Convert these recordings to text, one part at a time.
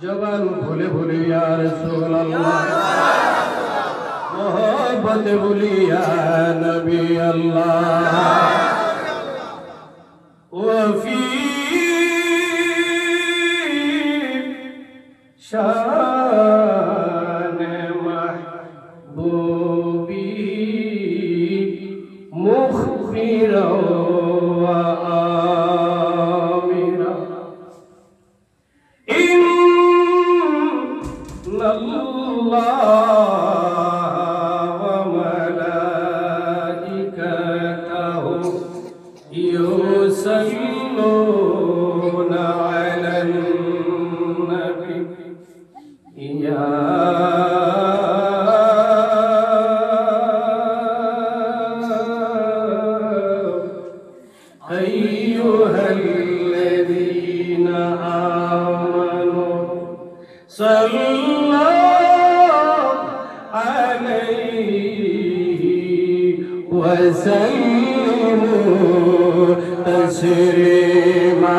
जबान भूले भूले या रसूल अल्लाह, मोहब्बत भूली या नबी अल्लाह, वफी शान महबूबी मुखबिरा व आमिरा, अल्लाह व मलाइकतहु युसल्लूना अलन नबी या अय्युहल्लज़ीना आमनू वसल्लिमू तस्लीमा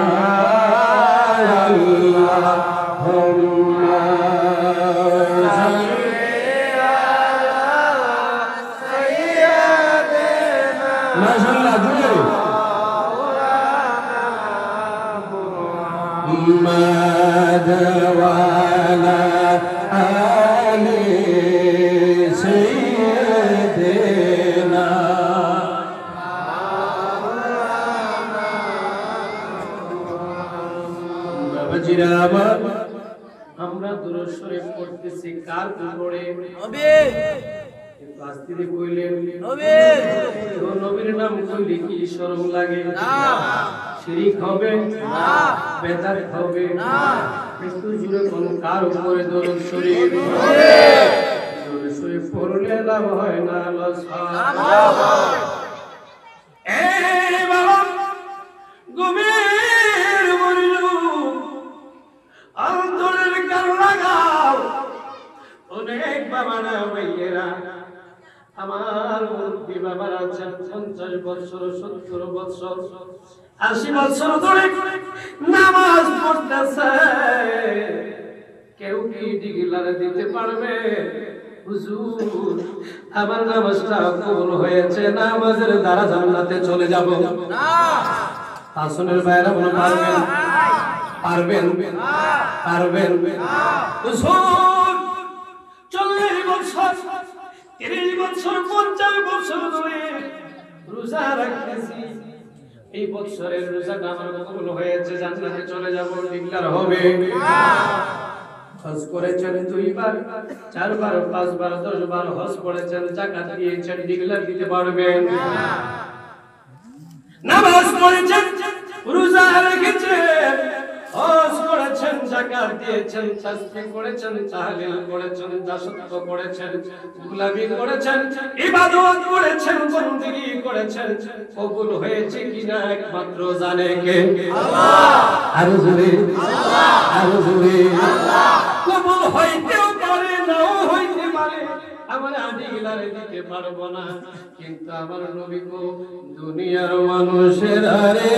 अल्लाहुम्मा सल्ली अला सय्यिदिना माशाअल्लाह मुहम्मद वाला आले सय्यिदिना বাবাজিরা আমার আমরা দুরূদ শরীফ পড়তেছি কার উপরে নবী আস্তিরে কইলেন নবী ও নবীর নাম কইলে কি শরম লাগে না শিরক হবে না বেদাত হবে না একটু জোরে কোন কার উপরে দুরূদ শরীফ নবী দুরূদ শরীফ পড়লে লাভ হয় না লস হয় এই বাবা গভীর মনোযোগ অন্তরের কান লাগাও অনেক বাবারা ভাইয়েরা আমার মুরব্বি বাবারা আছেন 50 বছর 70 বছর 80 বছর ধরে নামাজ পড়তেছে কেউ কি ডিগলারে দিতে পারবে হুজুর আমার নামাজটা কবুল হয়েছে নামাজের দ্বারা জান্নাতে চলে যাব না আসনের বাইরে বলে পারবেন পারবেন পারবেন হুজুর 40 বছর 30 বছর 50 বছর ধরে রোজা রাখতেছি এই বছরের রোজাটা আমার কবুল হয়েছে জান্নাতে চলে যাব ডিগলার হবে না হজ করেছেন 2 বার 4 বার 5 বার 10 বার হজ করেছেন যাকাত দিয়েছেন ডিগলার দিতে পারবেন না নামাজ পড়েছেন রোজা রেখেছেন হজ করেছেন যাকাত দিয়েছেন তাসবিহ করেছেন তাহলিল করেছেন দাসত্ব করেছেন গোলামি করেছেন ইবাদত করেছেন বندگی করেছেন কবুল হয়েছে কিনা একমাত্র জানে কে আল্লাহ আর জোরে আল্লাহ আর জোরে আল্লাহ কবুল হইতেও পারে নাও হইতে পারে আমরা ডিগলারে দিতে পারবো না কিন্তু আমার নবী গো দুনিয়ার মানুষের আরে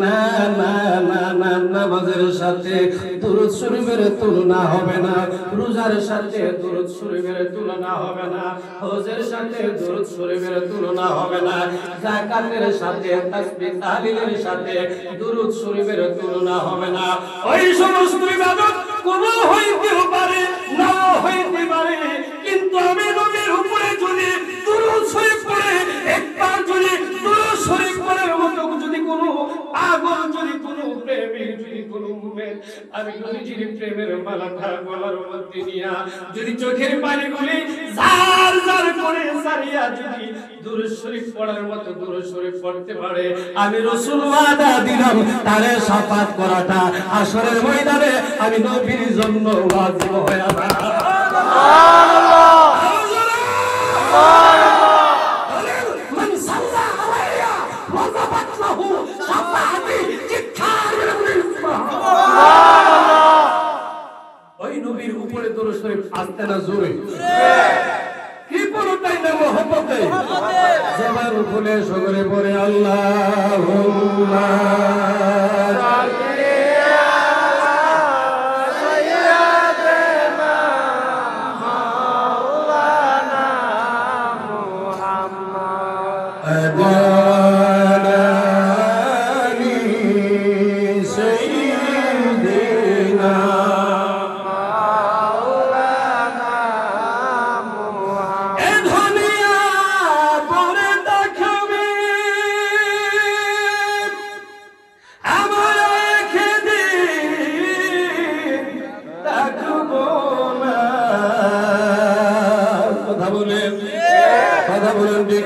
না না না না নামাজের সাথে দুরূদ শরীফের তুলনা হবে না রোজার সাথে দুরূদ শরীফের তুলনা হবে না হজের সাথে দুরূদ শরীফের তুলনা হবে না যাকাতের সাথে তাসবিহ তাহলিলের সাথে দুরূদ শরীফের তুলনা হবে না ওই সমস্ত ইবাদত কবুল হইতে পারে নাও হইতে পারে কিন্তু আমি নবীর উপরে যদি দুরূদ শরীফ পড়ে একবার যদি দুরূদ শরীফ পড়ার মতো যদি কোনো পাগল যদি কোনো প্রেমিক যদি কোনো মুমিন আমি নবীজির প্রেমের মালাটা গলার মধ্যে নিয়া যদি চোখের পানিগুলি জার জার করে সারিয়া যদি দুরূদ শরীফ পড়ার মতো দুরূদ শরীফ পড়তে পারে আমি রাসূল ওয়াদা দিলাম তারে শাফাত করাটা হাশরের ময়দানে আমি নবীর জন্য ওয়াজিব হয়ে যাবে সুবহানাল্লাহ সুবহানাল্লাহ বলে সকলে পড়ে আল্লাহুম্মা কথা বলেন ঠিক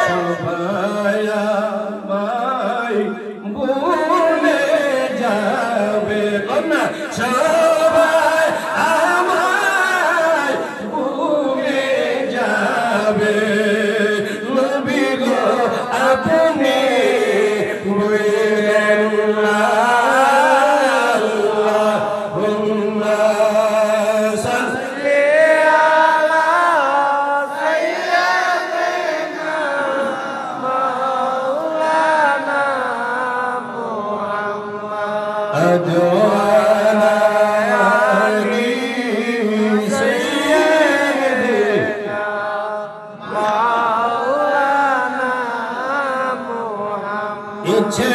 সবাই আমায় ভুলে যাবে কন্যা সবাই আমায় ভুলে যাবে নবী গো আপনি বলেন আল্লাহুম্মা ইচ্ছে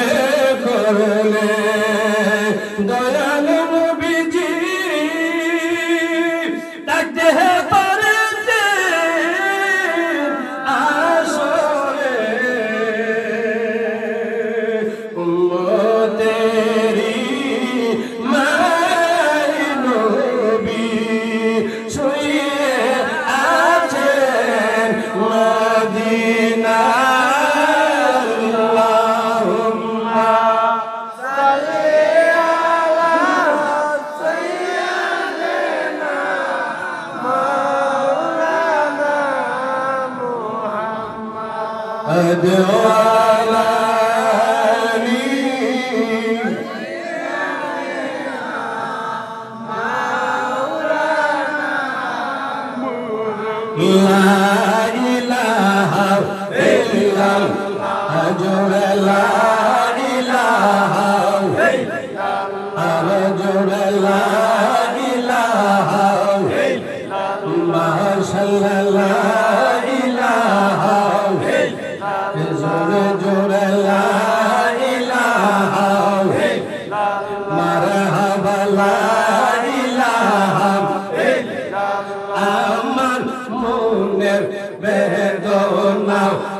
করলে দয়াল নবীজি ডাকতে পারেন আসলে উম্মতেরি মাই নবী শুয়ে আছেন মদিনা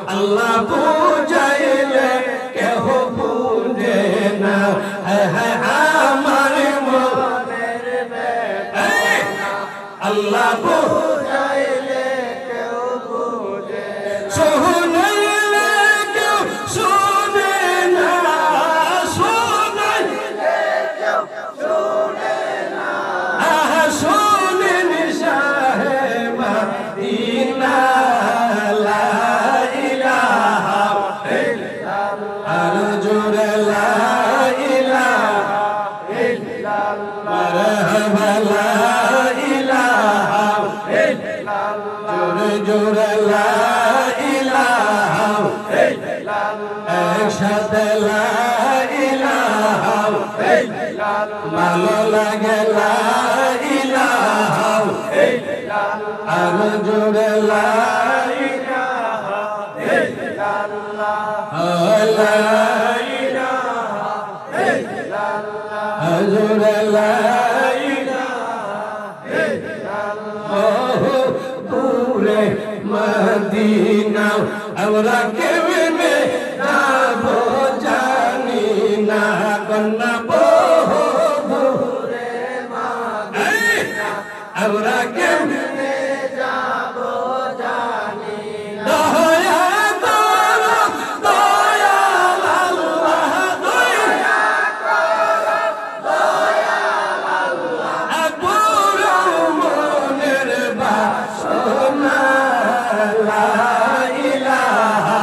আল্লাহ বুঝাইলে কেহ বুঝে না আমার মনের আল্লাহ বুঝাইলে কেউ বুঝে শুনাইলে কেউ শুনে না শুনাইলে কেউ শুনে না শুনেন শাহে মদিনা ভালো লাগে লা ইলাহা ইল্লাল্লাহ আর জোরে লা ইলাহা ইল্লাল্লাহ লা ইলাহা ইল্লাল্লাহ জোরে লা ইলাহা ইল্লাল্লাহ পুরে মদিনা আমরা কেমনে যাব জানি না কন্যা আমরা কেমনে যাব জানি না দয়া করো দয়াল আল্লাহ দয়া করো দয়াল আল্লাহ পুরো মনের বাসনা লা ইলাহা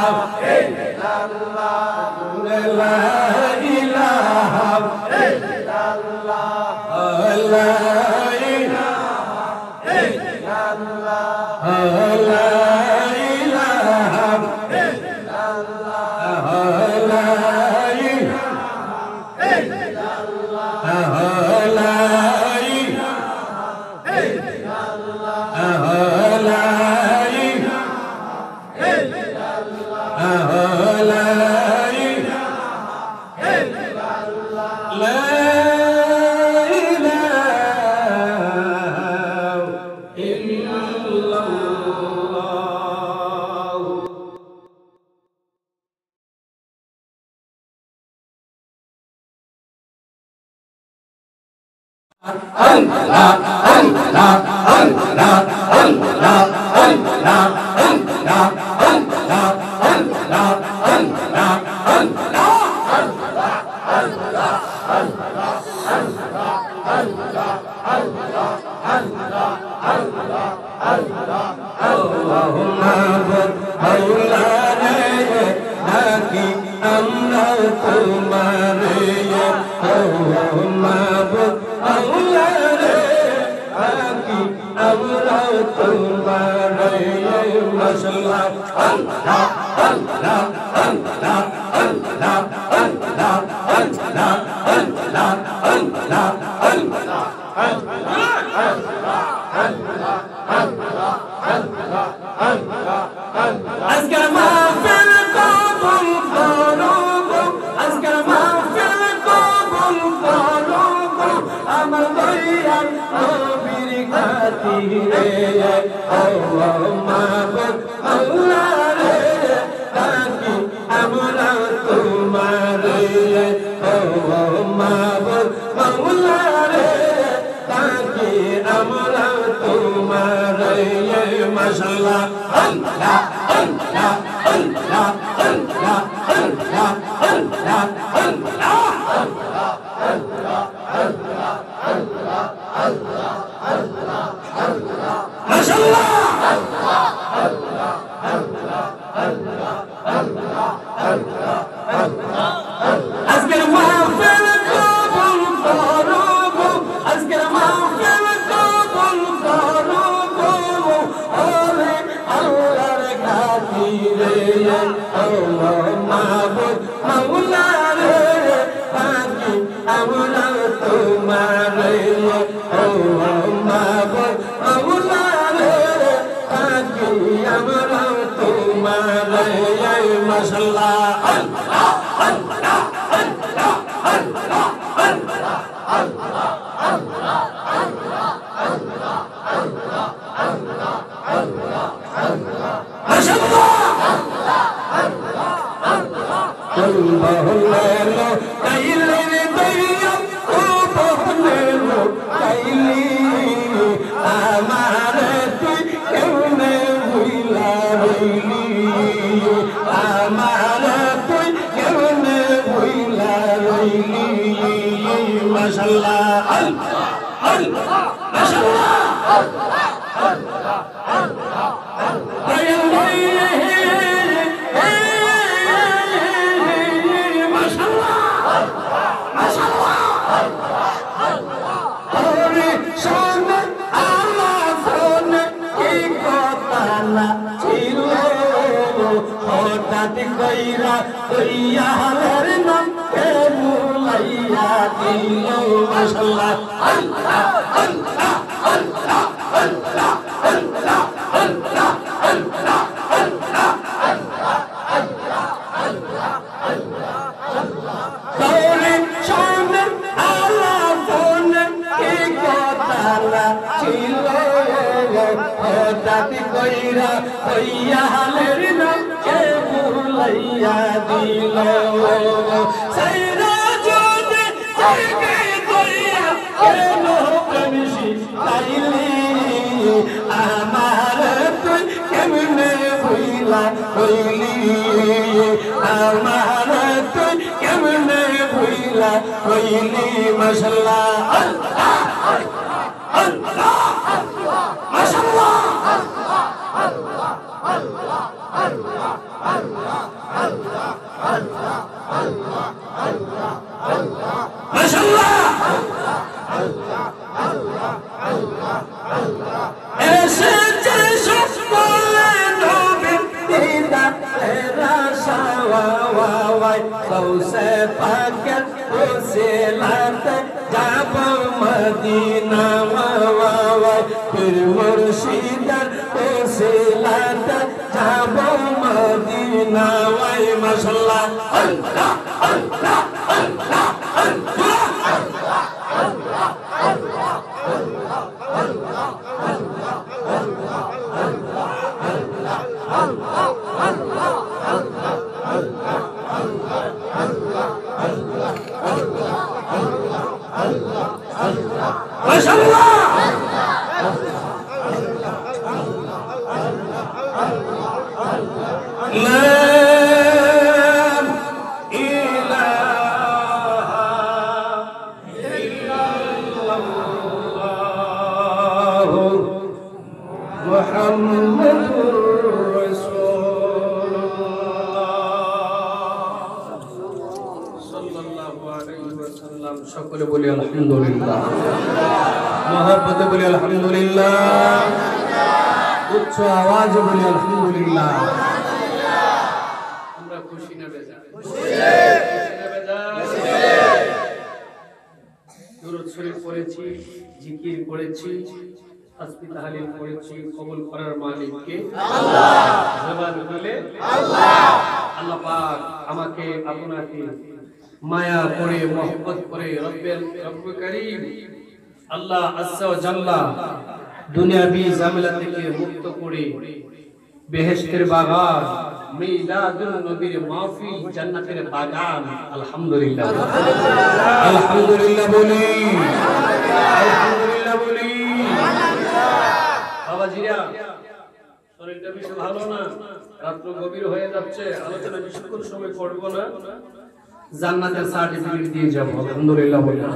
Murshidar, Osilata, যাব মদিনা ওই মাশাআল্লাহ আল্লাহ আল্লাহ আল্লাহ মাশাআল্লাহ সকলে বলি আলহামদুলিল্লাহ মহব্বতে বলি আলহামদুলিল্লাহ উচ্চ আওয়াজে বলি আলহামদুলিল্লাহ আমরা খুশি না বেজার দুরূদ শরীফ পড়েছি জিকির করেছি তাসবিহ তাহলিল করেছি কবুল করার মালিককে আল্লাহ জবান খুলে আল্লাহ আল্লাহ পাক আমাকে আপনাকে মায়া করে মোহব্বত করে রব্বে করিম আল্লাহ আজ্জা ওয়া জাল্লা দুনিয়াবি ঝামেলা থেকে মুক্ত করে বেহেশতের বাগান মিলাদুন নবীর মাহফিল জান্নাতের বাগান আলহামদুলিল্লাহ আলহামদুলিল্লাহ বলি আলহামদুলিল্লাহ বলি বাবাজিরা শরীরটা বেশি ভালো না রাত গভীর হয়ে যাচ্ছে আলোচনা বেশিক্ষণ সময় করব না জান্নাতের সার্টিফিকেট দিয়ে যাব আলহামদুলিল্লাহ বলেন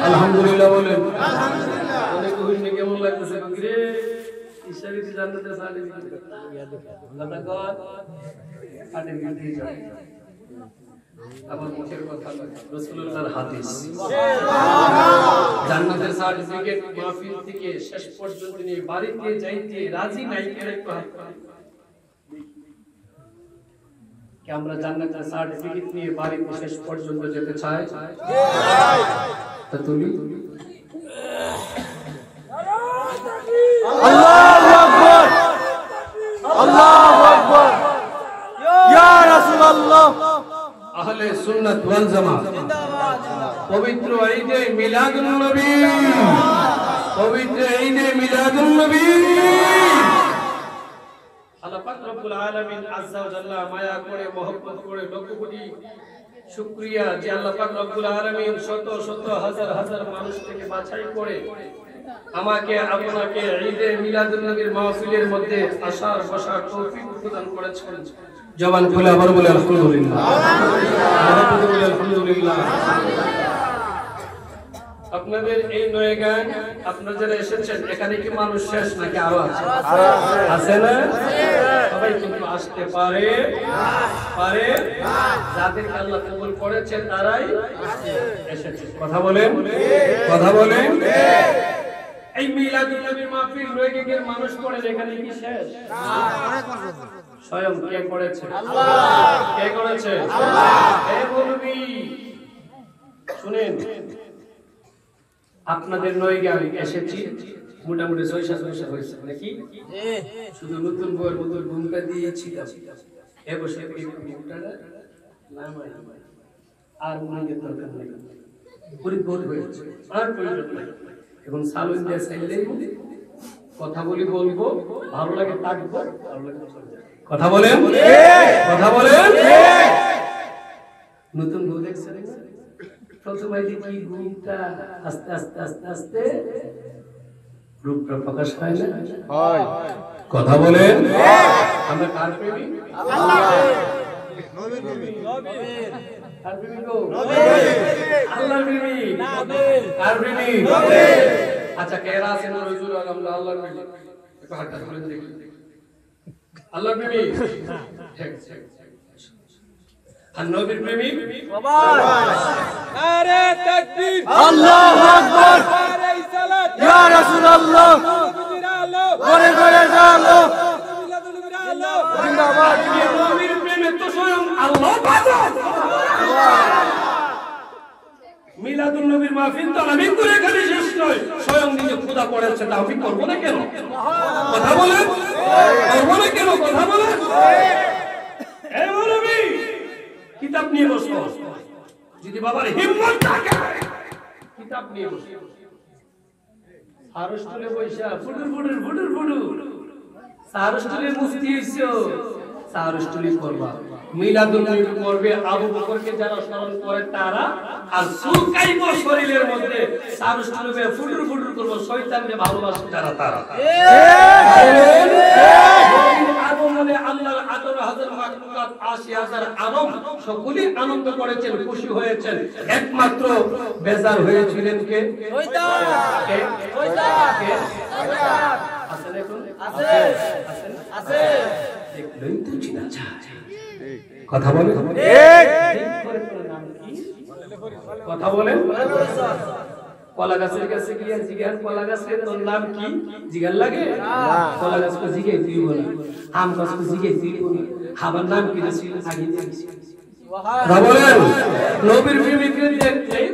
আলহামদুলিল্লাহ বলেন আলহামদুলিল্লাহ অনেক খুশি কেমন লাগতেছে রে ঈশ্বরী জান্নাতের সার্টিফিকেট কথা কর সার্টিফিকেট দিয়ে যাব আমার মুখের কথা নয় রাসূলুল্লাহর হাদিস জান্নাতের সার্টিফিকেট মাহফিল থেকে শেষ পর্যন্ত নিয়ে বাড়িতে যাইতে রাজি নাই কেন একটু হাত কি আমরা জান্নাতের সার্টিফিকেট নিয়ে বাড়িতে শেষ পর্যন্ত যেতে চাই তা তুলি আল্লাহু আকবার আল্লাহু আকবার ইয়া রাসূলুল্লাহ আহলে সুন্নাত ওয়াল জামাত জিন্দাবাদ পবিত্র ঈদে মিলাদুন নবী পবিত্র ঈদে মিলাদুন নবী আল্লাহ পাক রব্বুল আলামিন আজ্জা ওয়া জাল্লা মায়া করে মোহব্বত করে লক্ষ কোটি শুকরিয়া যে আল্লাহ পাক রব্বুল আলামিন শত শত হাজার হাজার মানুষ থেকে বাছাই করে আমাকে আপনাকে ঈদে মিলাদুন নবীর মাহফিলের মধ্যে আসার বসার তৌফিক প্রদান করেছেন জবান খুলে আবার বলে আলহামদুলিল্লাহ আলহামদুলিল্লাহ বলে আলহামদুলিল্লাহ আপনাদের এই নয়গান আপনারা যারা এসেছেন এখানে কি মানুষ শেষ নাকি আরো আছে আছে না সবাই কিন্তু আসতে পারে পারে যাদেরকে আল্লাহ কবুল করেছেন তারাই এসেছে কথা বলেন কথা বলেন এই মিলাদুন নবীর মাহফিল নয়গাঁয়ের মানুষ পড়ে এখানে কি শেষ স্বয়ং কে করেছে আল্লাহ কে করেছে আল্লাহ হে বলবি শুনেন আপনাদের নয়গাঁও এসেছি মোটামুটি 6-7 বছর হয়েছে নাকি শুধু নতুন বউয়ের মতো ঘুমটা দিয়েছিলাম এ বসে এই ঘুমটা নামাই আর মনের দরকার নেই পরিপূর্ণ হয়েছে আর প্রয়োজন নাই এখন সালুন দিয়ে চাইলেই কথা বলি বলবো ভালো লাগে থাকবো ভালো লাগে কথা বলেন কথা বলেন নতুন বউ দেখছেন প্রথমে দেখি ঘুমটা আস্তে আস্তে আস্তে আস্তে রূপটা প্রকাশ হয় না হয় কথা বলেন আমরা কার প্রেমী আল্লাহ নবীর প্রেমী নবীর কার প্রেমী গো নবীর আল্লাহর প্রেমী নবীর কার প্রেমী নবীর আচ্ছা কেরা আছেন রজুল আমরা আল্লাহর প্রেমী একটু হাতটা তুলে দেখি আল্লাহর প্রেমী ঠিক ঠিক আর নবীর প্রেমী নারে তাকবীর আল্লাহু আকবার নারে সালাত ইয়া রাসূলুল্লাহ ঘরে ঘরে যাও জিন্দাবাদ নবীর প্রেমে তো স্বয়ং আল্লাহ পাগল মিলাদুন নবীর মাহফিল তো আমি করে খালি শেষ নয় স্বয়ং নিজে খোদা করেছে তা আমি করব না কেন কথা বলেন বলে কেন কথা বলেন এই মৌলবী কিতাব নিয়ে বসো যদি বাবার হিম্মত থাকে কিতাব নিয়ে বসো সারস্টুলে বৈশা ফুটুর ফুটুর ফুটুর ফুটুর সারস্টুলে মুফতি হইছো সারস্টুলি করবা মিলাদুন নবী করবে আবু বকরকে যারা স্মরণ করে তারা আর সুলকাইব শরীরের মধ্যে সারস্টুলে ফুটুর ফুটুর করব শয়তানকে ভালোবাসে যারা তারা আগমনে আল্লাহর 18000 মাখলুকাত 80000 আলম সকলেই আনন্দ করেছেন খুশি হয়েছেন একমাত্র বেজার হয়েছিলেন কে শয়তান কে শয়তান আছে দেখুন আছে দেখলেই তো চিনা যায় কথা বলে ঠিক করে নাম কি কথা বলে কলা গাছের কাছে গিয়া জিজ্ঞান কলা গাছের তোর নাম কি জিজ্ঞান লাগে কলা গাছকে জিজ্ঞাই তুই বলি আম গাছকে জিজ্ঞাই তুই বলি আমার নাম কি ছিল আগে দিয়েছি বলেন নবীর প্রেমিকদের দেখতেই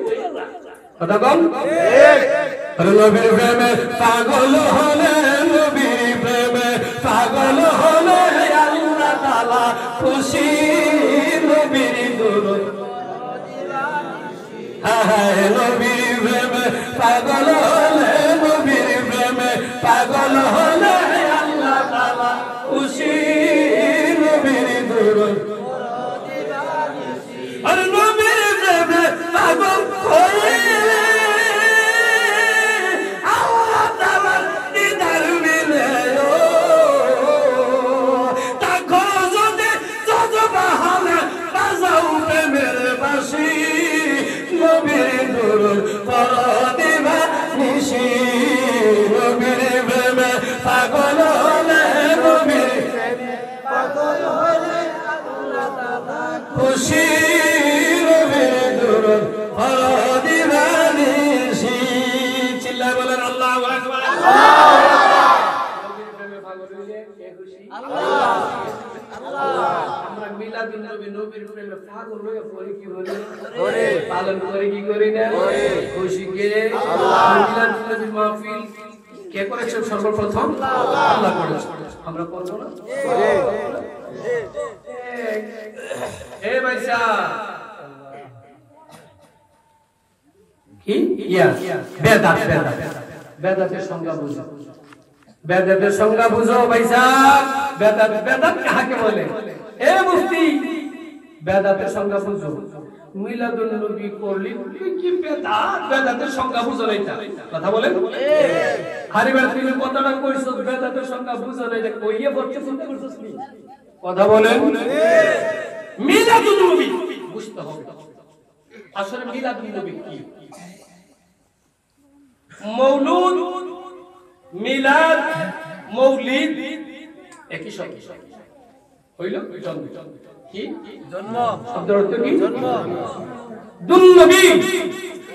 কথা বল ঠিক নবীর প্রেমে পাগল হলে নবীর প্রেমে পাগল হলে আল্লাহ তাআলা খুশি নবীর দুরূদ হায় নবীর প্রেমে পাগল হলে নবীর প্রেমে পাগল হলে আল্লাহ তাআলা খুশি নবীর দুরূদ আর নবীর প্রেমে পাগল হলে আল্লাহ তাআলা দিদার মিলে তাকো যদি যতবা হলে বাজাও প্রেমের বাঁশি নবীর দুরূদ পড়ো দিবা নিশি নবীর প্রেমে পাগল হলে নবীর প্রেমে পাগল হলে আল্লাহ তাআলা খুশি নবীর দুরূদ পড়ো দিবা নিশি চিল্লায় বলেন আল্লাহু আকবার নবীর প্রেমে পাগল হলে কে খুশি আল্লাহ আমরা মিলাদুন নবী নবীর প্রেমে পাগল হয়ে পড়ি কি বলে করে পালন করে কি করি না খুশি কে আল্লাহ মিলাদুন নবীর মাহফিল কে করেছে সর্বপ্রথম আল্লাহ করেছে আমরা করব না এ ভাইসা কি ইয়া বেদাত বেদাত বেদাতের সংজ্ঞা বুঝো বেদাতের সংজ্ঞা বুঝো ভাইসা বেদাত বেদাত কাকে বলে এ মুফতি বেদাতের সংজ্ঞা বুঝো মিলাদুন নবী করলি কি বেদাত বেদাতের সংজ্ঞা বুঝো না এটা কথা বলেন হারিবার তুমি কতটা কইছো বেদাতের সংজ্ঞা বুঝো না এটা কইয়ে বলতে চিন্তা করছস নি কথা বলেন মিলাদুন নবী বুঝতে হবে আসলে মিলাদুন নবী কি মৌলুদ মিলাদ মৌলিদ একই শব্দ হইল জন্ম কি জন্ম শব্দের অর্থ কি জন্ম দুন নবী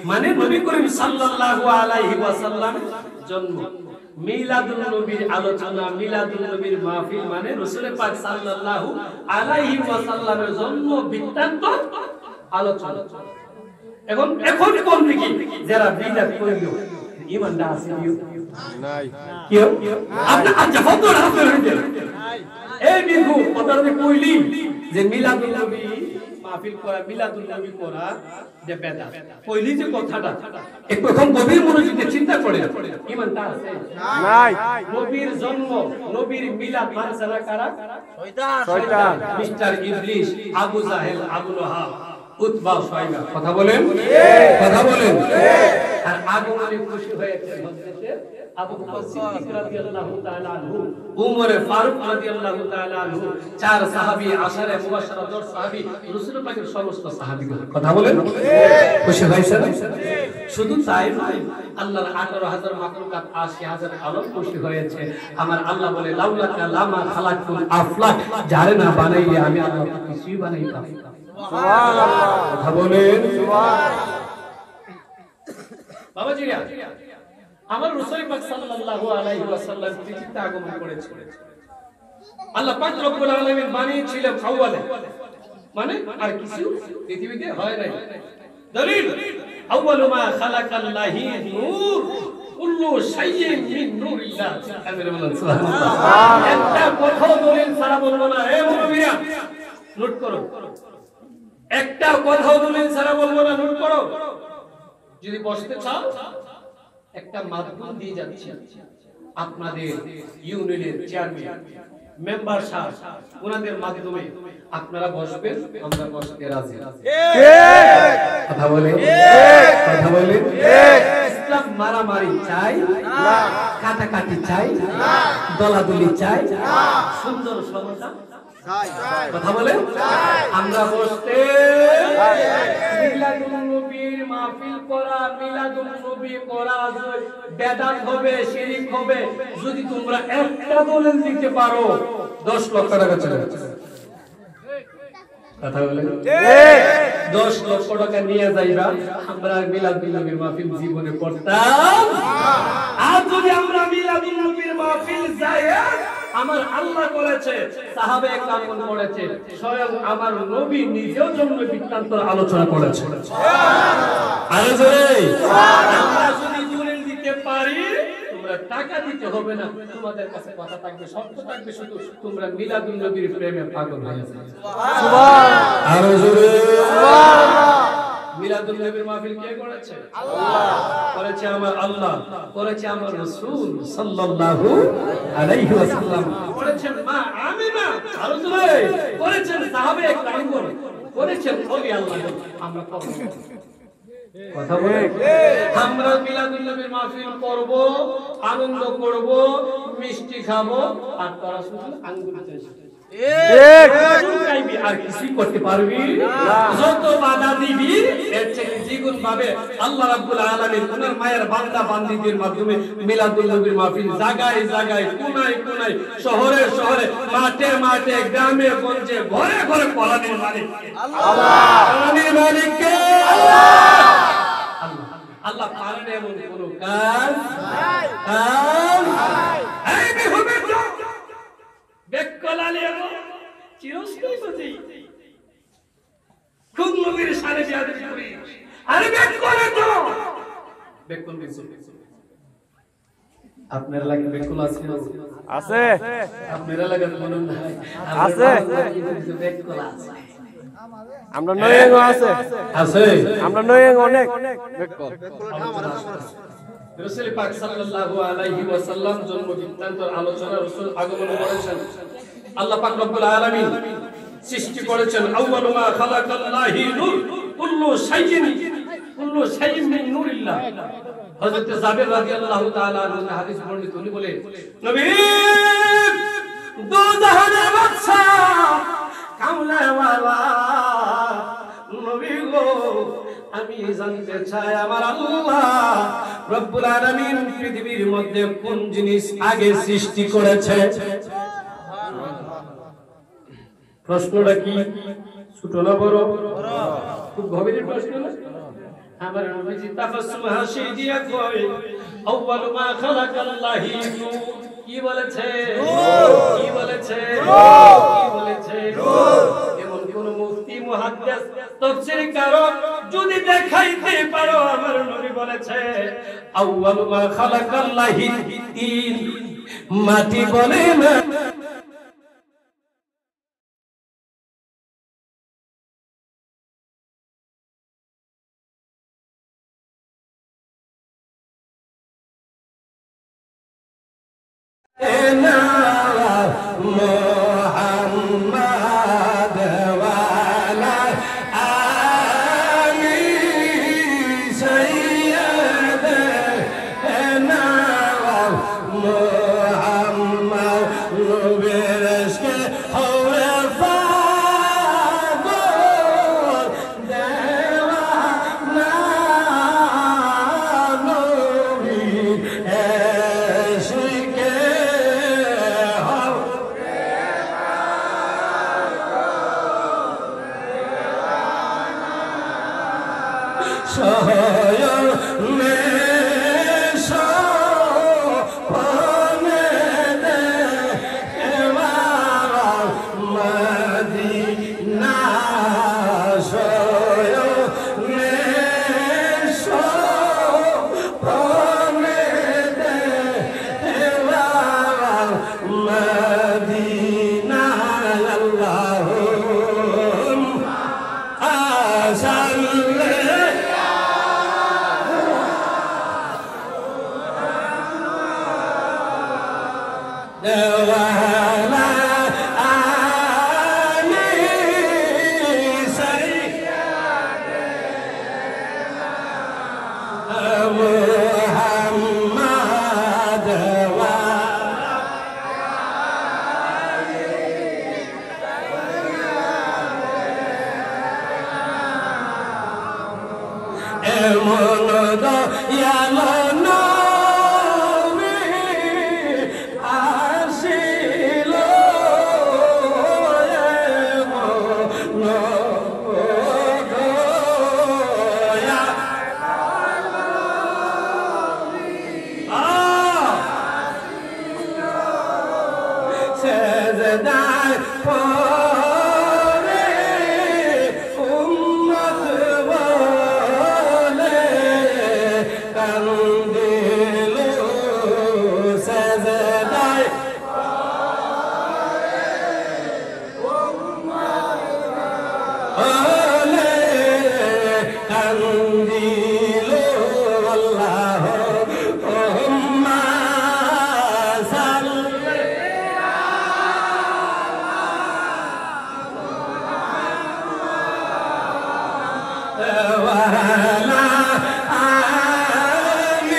মানে নবী করিম সাল্লাল্লাহু আলাইহি ওয়াসাল্লাম জন্ম মিলাদুন নবীর আলোচনা মিলাদুন নবীর মাহফিল মানে রাসূল পাক সাল্লাল্লাহু আলাইহি ওয়াসাল্লামের জন্ম বৃত্তান্ত আলোচনা এখন কোন দিকে যারা বিদআত করিল ঈমানটা আছে নাই কি আপনি আচ্ছা ফতোয়া আপনি হইতে এই বিহু কথাতে কইলি যে মিলাদুন নবী মাহফিল করা মিলাদুন নবী করা যে বেদাত কইলি যে কথাটা একটু এখন গভীর মনোযোগে চিন্তা করে ঈমানটা আছে নাই নবীর জন্ম নবীর মিলাদ মানসারা কারা শয়তান শয়তান মিস্টার ইবলিস আবু জাহেল আবু লাহাব উতবা সাইবা কথা বলেন কথা বলেন আর আগমনে খুশি হয়েছে হযরতে আবু বকর সিদ্দিক রাদিয়াল্লাহু তাআলা আনহু উমর ফারুক রাদিয়াল্লাহু তাআলা আনহু চার সাহাবী আশারে মুবাশশারা 10 সাহাবী রাসূল পাকের সমস্ত সাহাবীগণ কথা বলেন খুশি হয়েছেন শুধু তাই নয় আল্লাহর 18000 মাখলুকাত 80000 আলম খুশি হয়েছে আমার আল্লাহ বলে লাউলাকা লামা খালাকুল আফলাক যারে না বানাইলে আমি আল্লাহ কিছুই বানাইতাম সুবহানাল্লাহ কথা বলেন সুবহানাল্লাহ বাবাজিরা আমার রাসূল পাক সাল্লাল্লাহু আলাইহি ওয়াসাল্লাম পৃথিবীতে আগমন করেছে আল্লাহ পাক রব্বুল আলামিন বানিয়েছিলেন আউয়ালে মানে আর কিছু পৃথিবীতে হয় নাই দলিল আউয়ালু মা খালাকাল্লাহি নূর কুল্লু শাইইন মিন নূরিল্লাহ। আমিরে বলেন সুবহানাল্লাহ। একটা কথাও দলিল ছাড়া বলবো না। হে মুমিনা নোট করো, একটা কথাও দলিল ছাড়া বলবো না, নোট করো। যদি বসতে চাও একটা মাধ্যম দিয়ে যাচ্ছি, আপনাদের ইউনিয়নের চেয়ারম্যান মেম্বার সাহেব ওনাদের মাধ্যমে আপনারা বসবেন, আমরা বসতে রাজি। কথা বলে কথা বলে ইসলাম মারামারি চাই না, কাটাকাটি চাই না, দলাদলি চাই না, সুন্দর সমাধান কথা বলে আমরা বসতে মিলাদুন নবীর মাহফিল করা, মিলাদুন নবী করা বেদাত হবে, শিরক হবে। যদি তোমরা একটা দলিল দিতে পারো 10 লক্ষ টাকা চলে যাবে। কথা বলে ঠিক, 10 লক্ষ টাকা নিয়ে যাইবা, আমরা মিলাদুন নবীর মাহফিল জীবনে করতাম। আর যদি আমরা মিলাদুন নবীর মাহফিল যাই, আমার আল্লাহ করেছে, সাহাবায়ে কেরাম করেছে, স্বয়ং আমার নবী নিজেও জন্য বৃত্তান্তর আলোচনা করেছে। আর আমরা যদি দলিল দিতে পারি, তোমরা টাকা দিতে হবে না, তোমাদের কাছে কথা থাকবে, শর্ত থাকবে, শুধু তোমরা মিলাদুন নবীর প্রেমে পাগল হয়ে যাবে। সুবহানাল্লাহ। আর সুবহানাল্লাহ। মিলাদুন নবীর মাহফিল কে করেছে? আল্লাহ করেছে, আমার আল্লাহ করেছে, আমার রাসূল সাল্লাল্লাহু আলাইহি ওয়াসাল্লাম করেছেন, মা আমিনা আর করেছেন, সাহাবায়ে কেরাম করেছেন, ওলি আল্লাহ। আমরা করব, কথা বলে আমরা মিলাদুন নবীর মাহফিল করব, আনন্দ করব, মিষ্টি খাবো, আর তারা শুধু আঙ্গুল চাইছে। আর কিছু করতে পারবি না, যত বাধা দিবি এর থেকে দ্বিগুণ ভাবে আল্লাহ রাব্বুল আলামিন ওনার মায়ের বান্দা বান্দীদের মাধ্যমে মিলাদুন নবীর মাহফিল জায়গায় জায়গায়, কোনায় কোনায়, শহরে শহরে, মাঠে মাঠে, গ্রামে গঞ্জে, ঘরে ঘরে পলানের মালিক আল্লাহ, পলানের মালিক কে? আল্লাহ। আল্লাহ পারেন এমন কোন কাজ নাই। এই বিহুবে তো বেকলালে চিরস্থায়ী বুঝি খুব নবীর সাথে বিয়াদবি করি। আরে বেক করে তো বেকল দিছো, আপনার লাগে বেকল আছে আছে, আপনার লাগে মনে নাই আছে, বেকল আছে, আমরা নয়ং আছে আছে, আমরা নয়ং অনেক বেকল। রাসূল পাক সাল্লাল্লাহু আলাইহি ওয়াসাল্লাম জন্ম বৃত্তান্তের আলোচনা রাসূল আগমন করেছেন। আল্লাহ পাক রব্বুল আলামিন সৃষ্টি করেছেন, আউয়ালু মা খালাকাল্লাহি নূর, কুল্লু শাইইন মিন নূরিল্লাহ। হযরত জাবের রাদিয়াল্লাহু তাআলা আনহু হাদিস বর্ণিত, উনি বলেন, নবী দো জাহানের বাদশা কামলাওয়ালা নবী গো, আমি জানতে চাই আমার আল্লাহ রব্বুল আলামিন পৃথিবীর মধ্যে কোন জিনিস আগে সৃষ্টি করেছে? প্রশ্নটা কি ছোট না বড়? খুব গভীর প্রশ্ন না? আমার নবীজি তাবাসসুম হাসি দিয়া কয়, আউয়ালু মা খালাকাল্লাহি নূর। কি বলেছে? কি বলেছে? কি বলেছে? এমন কোন মুফতি, মুহাদ্দিস, তাফসীরকারক যদি দেখাইতে পারো, আমার নবী বলেছে আউয়ালু মা খালাকাল্লাহি তিন। মাটি বলে না, মোহাম্মদ ওয়ালা আলি সাইয়্যিদ না মোহাম্মদ নবীর ইশকে হওয়া পাগল দেওয়ানা নবীর ইশকে সয়নে সপনে দেওয়ার মদিনা, সয়নে সপনে এমন দয়ালো নবী আসিল এমন দয়া সেজদায় পড়ে উম্মত বলে কান্দিল সেজদায় বলে কান্দিল আল্লাহুম্মা সাল্লি وعلى آله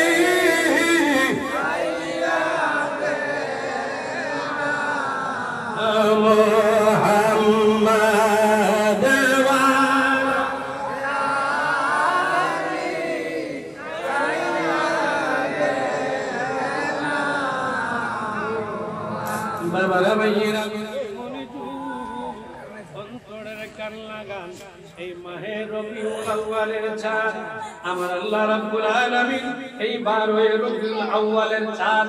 محمد বাবা ভাইয়েরা অন্তরের কান লাগান এই মাহে রবিউল আউয়ালের চাঁদ আমার আল্লাহ রাব্বুল আলামিন এই 12 রবিউল আউয়ালের চাঁদ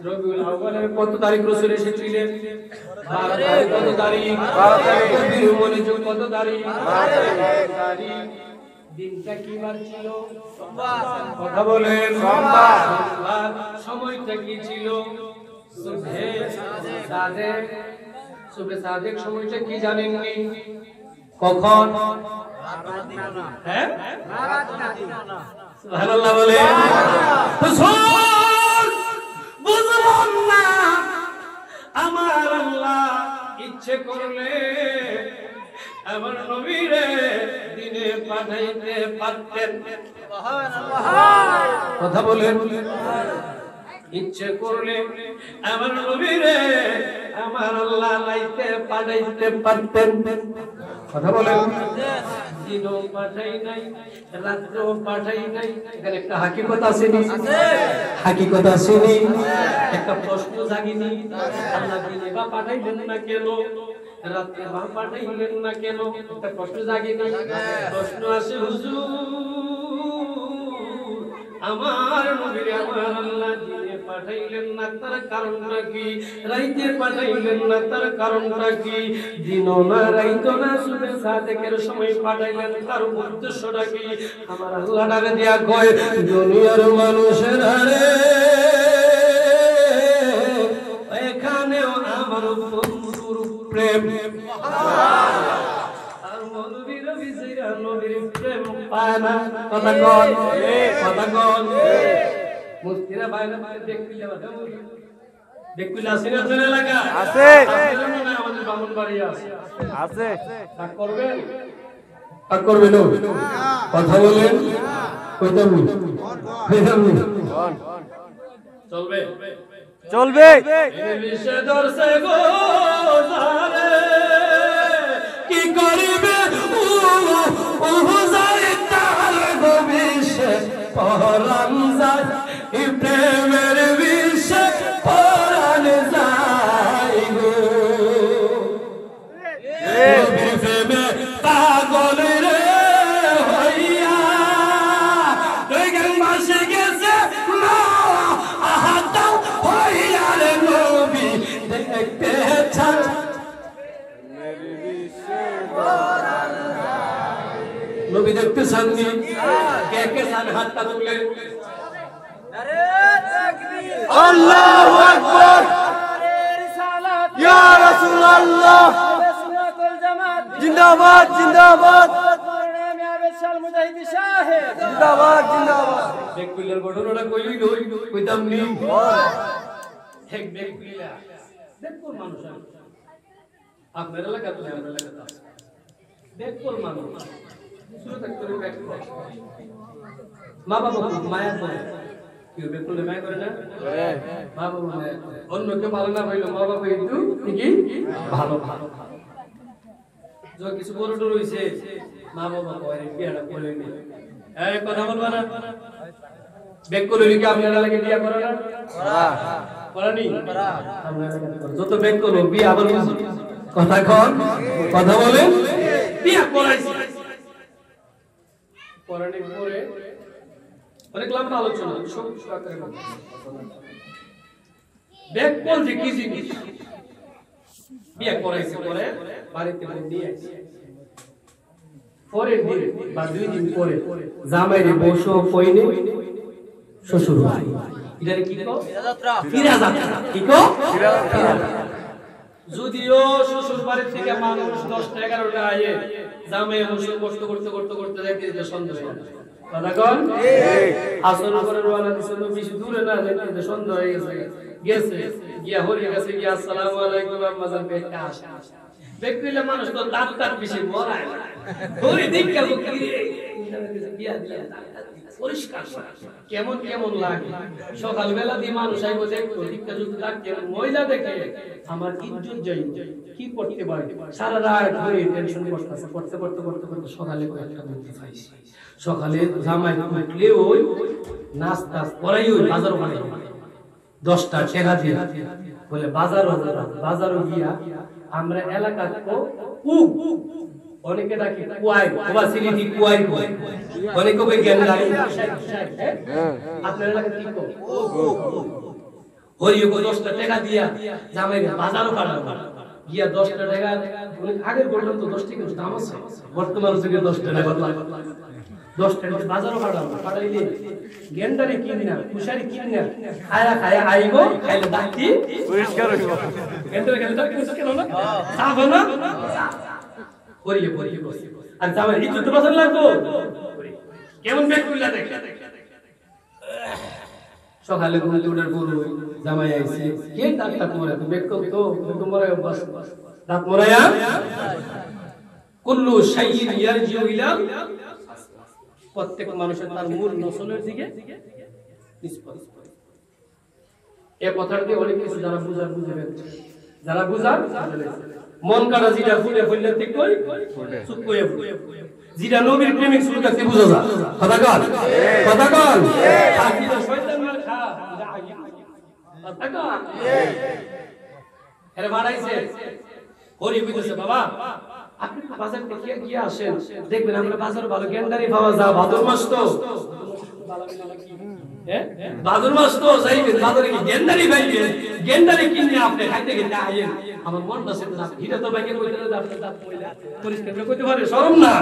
রবিউল আউয়ালের কত তারিখ রাসূল এসেছিলেন 12 তারিখ কত তারিখ 12 তারিখ রবিউল মনোযোগ কত তারিখ 12 তারিখ দিনটা কি বার ছিল সোমবার কথা বলেন সোমবার সময়টা কি ছিল সুবহে সাদেক সুবহে সাদেক সময়টা কি জানেননি কখন হ্যাঁ সুবহানাল্লাহ বলে হুজুর বুঝলাম না আমার আল্লাহ ইচ্ছে করলে আমার নবীরে দিনে পাঠাইতে পারতেন সুবহানাল্লাহ কথা বলেন ইচ্ছে করলে আমার নবীরে আমার আল্লাহ লাইতে পাঠাইতে পারতেন কথা বলেন দিনও পাঠাই নাই রাত্রও পাঠাই নাই এখানে একটা হাকিকত আছে নি হাকিকত আছে নি একটা প্রশ্ন জাগিনি আল্লাহ দিনে বা পাঠাইলেন না কেন রাতে বা পাঠাইলেন না কেন একটা প্রশ্ন জাগিনি প্রশ্ন আসে হুজুর আমার নবীর আমার আল্লাহ দিনে পাঠাইলেন না তার কারণটা কি রাইতে পাঠাইলেন না তার কারণটা কি দিনও না রাইতো না সুবে সাদেকের সময় পাঠাইলেন তার উদ্দেশ্যটা কি আমার আল্লাহ ডাকে দিয়া কয় দুনিয়ার মানুষের আরে এখানেও আমার বন্ধুর প্রেম নবীর প্রেম পায় না কথা কন মুস্তিরা বাইরে দেখলে আছে না চলে লাগা আছে আমাদের ব্রাহ্মণবাড়ি আছে তা করবেন কথা বলেন চলবে বিশ্বে দর্শে গো কি করিবে পরাণ যায় প্রেমের বিষে পরাণ যায় গো প্রেমে পাগল রে হইয়া মাসে গেছে আহাতাও হইয়া রে নবী দেখতে চান নবী দেখতে চাননি কে কে চান হাতটা তুলে আল্লাহু আকবার ইয়া রাসূলুল্লাহ জিন্দাবাদ জিন্দাবাদ জিন্দাবাদ জিন্দাবাদ দেখবিলের ঘটনাটা কইতাম নি এক দেখবিলা দেখপুর মানুষ আপনার এলাকা তো আমার এলাকা দেখপুর মানুষ মা বাবা মায়া করে কেউ বেকুলে মায়া করে না মা বাবা মায়া অন্য কেউ ভালো না হইলো মা বাবা কিন্তু ঠিকই ভালো ভালো ভালো যা কিছু বড় ডর হইছে মা বাবা কয় বিয়াটা করে নি এই কথা বলবা না ব্যাক করলে কি আপনারা লাগে বিয়া করে না করানি যত ব্যাক করলো বিয়া আবার কথা কোন কথা বলেন বিয়া করাইছি করানি পরে অনেক লম্বা আলোচনা সব আকারে ব্যাক কল যে কি জিনিস বিয়া করাইছে পরে বাড়িতে নিয়ে আসছে পরের দিন বা 2 দিন পরে জামাইরে বসো কইনে শ্বশুর বাড়ি এটারে কি কো ফিরাযাত্রা কি কো যদিও শ্বশুর বাড়ি থেকে মানুষ 10টা 11টা আয়ে জামাই বসে কষ্ট করতে করতে করতে দেখতে যে সন্ধ্যা হয় কথা কোন ঠিক আসর করে রওনা দিছিল বেশি দূরে না দেখতে সন্ধ্যা হয়ে গেছে গিয়া হরি গেছে গিয়া আসসালামু আলাইকুম আম্মা জান বেটা আসে দেখলে মানুষ তো দাঁত বেশি মরায় হরি দিকে বিয়া দিয়া পরিষ্কার কেমন কেমন লাগে সকালবেলা দিয়ে মানুষ আইবো দেখতো দীক্ষা যদি ডাকে মহিলা দেখে আমার ইজ্জত যাই কি করতে পারে সারা রাত ধরে টেনশন করতেছে করতে করতে করতে করতে সকালে কয়েকটা দুধ খাইছি সকালে জামাই উঠলে ওই নাস্তা করাই ওই বাজার বানাই 10টা টাকা দিয়ে বলে বাজারও গিয়া আমরা এলাকার অনেকে ডাকি কুয়াই ওবা সিলিটি কুয়াই অনেকে কই গেন্দারি আপনারা এলাকা কি কো হরিও 10টা টাকা দিয়া জামাই বাজারও কাটালো গিয়া 10টা টাকা আগের বললাম তো 10 টাকা দাম আছে বর্তমানে যুগে 10 টাকা বদলা 10 টাকা বাজারও কাটালো কাটাইলে গেন্দারি কিনা কুশারি কিনা খায়া আইবো খাইলে ডাকি পরিষ্কার হইব গেন্দারি খেলে ডাকি কেন না সাফ না পরিয়ে বসে আর জামাই ইজ্জত পছন্দ লাগতো কেমন ব্যাগ খুললা দেখে সকালে ঘুম থেকে উঠার পর জামাই আইছে কে দাঁত মোরা তো ব্যাগ তো তোমার বস দাঁত মোরায়া কুল্লু শাইইন ইয়ারজিউ ইলা প্রত্যেক মানুষের তার মূল নসলের দিকে নিষ্পত্তি এই কথাটি অনেক কিছু যারা বুঝাবেন যারা বুঝার মন কাটা যেটা ফুলে ফুলে ঠিক কই চুপ কইয়া যেটা নবীর প্রেমিক শুরু কাছে বুঝা যায় কথা কল বাকি তো শয়তান মার খা কথা কল আরে বাড়াইছে হরি কইতেছে বাবা আপনি বাজার থেকে গিয়ে আসেন দেখবেন আমরা বাজার ভালো গেন্দারি পাওয়া যায় ভাদর মাস তো বাদুর মাস তো যাইবেন বাজারে কি গেন্দারি পাইবেন গেন্দারি কিনে আপনি খাইতে গেলে আইয়েন আমার মনটা সেটা না হিটা তো বাইকে কইতে না আপনি দাঁত কইলা পরিষ্কার করে কইতে পারে শরম না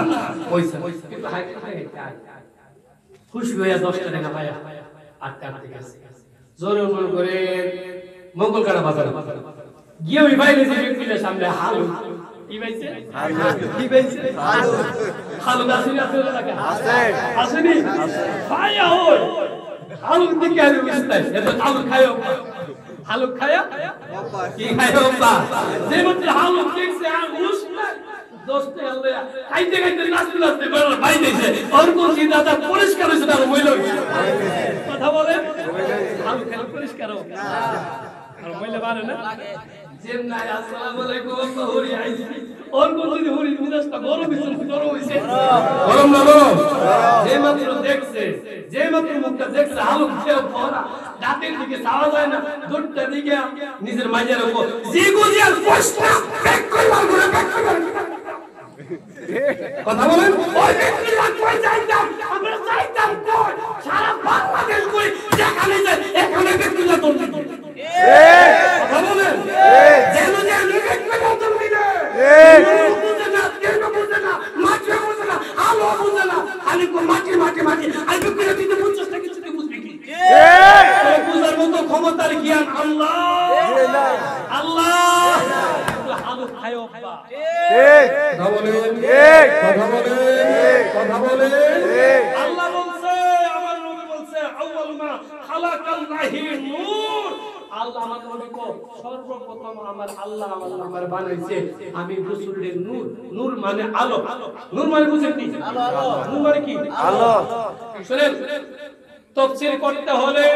পয়সা কিন্তু খাইতে খুশি হইয়া 10 টাকা পায়া আটটা গেছে জোরে মন করে মঙ্গল কাটা বাজারে গিয়ে ওই বাইরে যে ব্যক্তির সামনে হাল কি পাইছে হালু আসেনি আসেনি পায়া হই আলু দিকে আলু মিশতাই এত আলু খায়ও আলু খায়া কি খায়ও বা যে মত আলু দেখছে আর উসনা দোস্তে আল্লাহ খাইতে খাইতে নাচতে বড় ভাই দিয়েছে আর কোন সিধাটা পরিষ্কার হইছে তার মইলা কথা বলে আলু খেলে পরিষ্কার হোক আর মইলা বারে না যেন নাই আসসালামু আলাইকুম হরি আইছি আর কোন দিন হরি মিজাজটা গরম হইছে গরম না গরম যে মাত্র দেখছে যে মাত্র মুখটা দেখছে আলু খেয়ে ভরা দাঁতের দিকে চাওয়া যায় না দুধটা দিকে নিজের মাঝের উপর জি গুজিয়ার প্রশ্ন ব্যাক করবার করে ব্যাক করবার কথা বলেন ওই ব্যক্তি লাগবে যাইতাম আমরা যাইতাম কই সারা বাংলাদেশ কই যেখানে যায় এখানে ব্যক্তি লাগবে কথা বলেন যেন যেন ব্যক্তি লাগবে বুঝে না কেন বুঝে না মাঝে বুঝে না আলো বুঝে না খালি কো মাটি আর ব্যক্তি দিতে বুঝছস না কিছু বুঝবি কি বুঝার মতো ক্ষমতার জ্ঞান আল্লাহ আলু খায়ও বা কথা বলেন আল্লাহ বলছে আমার নবী বলছে আউয়ালু মা খালাকাল্লাহি নূর আল্লাহ আমার নবীকে সর্বপ্রথম আল্লাহ আমার বানাইছে আমি রাসূলের নূর নূর মানে আলো নূর মানে বুঝেন কি আলো নূর মানে কি আলো শুনেন তাফসীর করতে হলে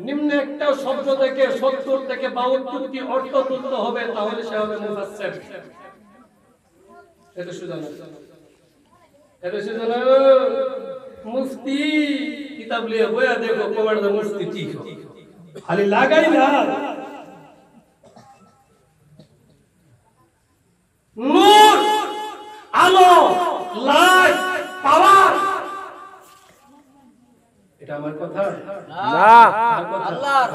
নিম্ন একটা শব্দ থেকে 70 থেকে 72 টি অর্থ তুলতে হবে তাহলে সে হবে মুফাসসির এটা শুধু মুফতি কিতাব লিয়ে বয়া দেখো কবার দা মুফতি ঠিক খালি লাগাই না নূর আলো লাইট পাওয়ার এটা আমার কথা না আল্লাহর